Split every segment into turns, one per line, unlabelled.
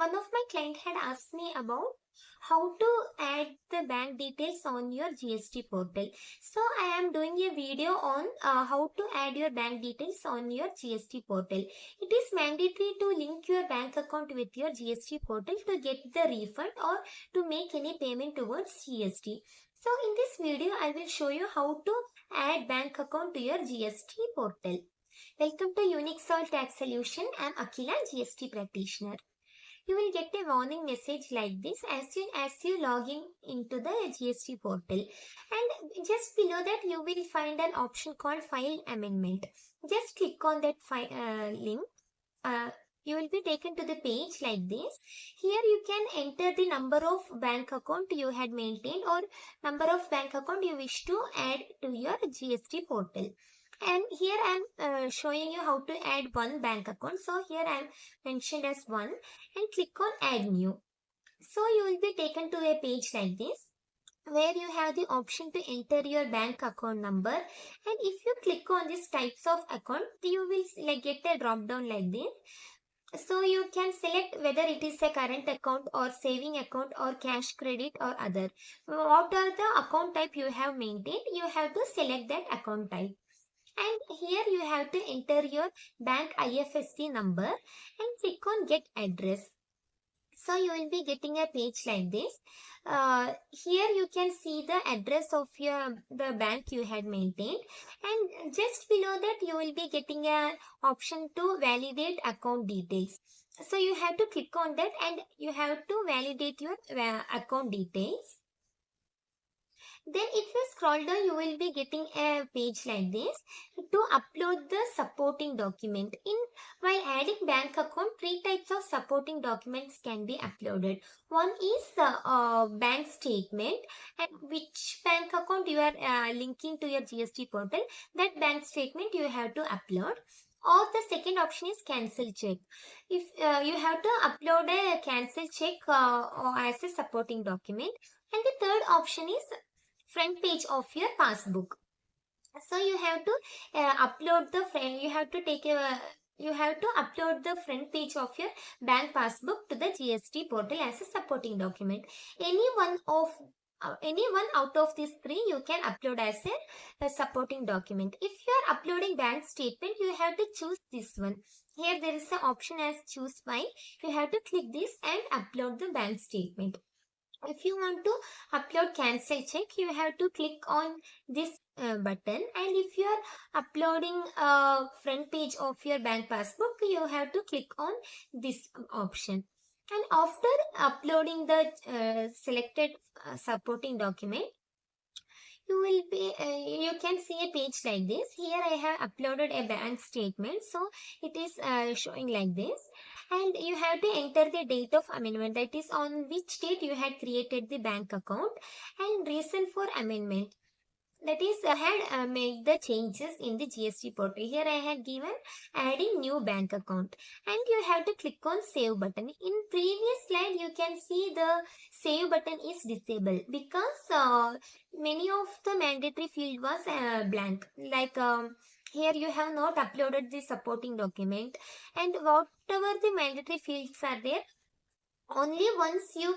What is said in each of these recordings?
one of my client had asked me about how to add the bank details on your GST portal. So I am doing a video on how to add your bank details on your GST portal. It is mandatory to link your bank account with your GST portal to get the refund or to make any payment towards GST. So in this video, I will show you how to add bank account to your GST portal. Welcome to Unique Solve Tax Solution. I am Akila, GST practitioner. You will get a warning message like this as soon as you log in into the GST portal. And just below that, you will find an option called File Amendment. Just click on that link. You will be taken to the page like this. Here you can enter the number of bank account you had maintained or number of bank account you wish to add to your GST portal. And here I am showing you how to add one bank account. So here I am mentioned as one and click on add new. So you will be taken to a page like this where you have the option to enter your bank account number, and if you click on this types of account, you will get a drop down like this. So you can select whether it is a current account or saving account or cash credit or other. What are the account type you have maintained, you have to select that account type. And here you have to enter your bank IFSC number and click on get address. So you will be getting a page like this. Here you can see the address of the bank you had maintained, and just below that you will be getting an option to validate account details. So you have to click on that and you have to validate your account details. Then if you scroll down, you will be getting a page like this to upload the supporting document. While adding bank account, three types of supporting documents can be uploaded. One is the bank statement, and which bank account you are linking to your GST portal, that bank statement you have to upload. Or the second option is cancel check. If you have to upload a cancel check as a supporting document. And the third option is front page of your passbook. So you have to upload the front. You have to upload the front page of your bank passbook to the GST portal as a supporting document. Any one out of these three you can upload as a supporting document. If you are uploading bank statement, you have to choose this one. Here there is an option as choose file. You have to click this and upload the bank statement. If you want to upload cancel check, you have to click on this button, and if you are uploading front page of your bank passbook, you have to click on this option. And after uploading the selected supporting document, you can see a page like this. Here I have uploaded a bank statement, so it is showing like this. And you have to enter the date of amendment, that is on which date you had created the bank account, and reason for amendment, that is I had made the changes in the GST portal. Here I had given adding new bank account, and you have to click on save button. In previous slide you can see the save button is disabled because many of the mandatory field was blank, like here you have not uploaded the supporting document, and whatever the mandatory fields are there, only once you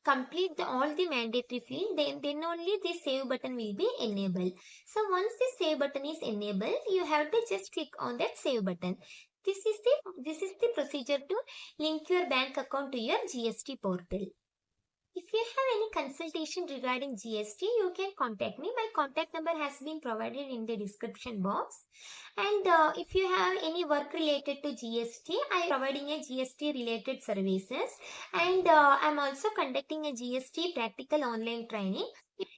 complete all the mandatory field, then only the save button will be enabled. So once the save button is enabled, you have to just click on that save button. This is the procedure to link your bank account to your GST portal. If you have any consultation regarding GST, you can contact me. My contact number has been provided in the description box. And if you have any work related to GST, I am providing a GST related services. And I am also conducting a GST practical online training.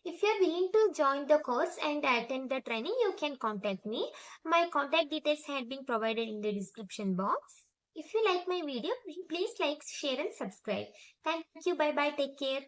If you are willing to join the course and attend the training, you can contact me. My contact details had been provided in the description box. If you like my video, please like, share and subscribe. Thank you. Bye bye. Take care.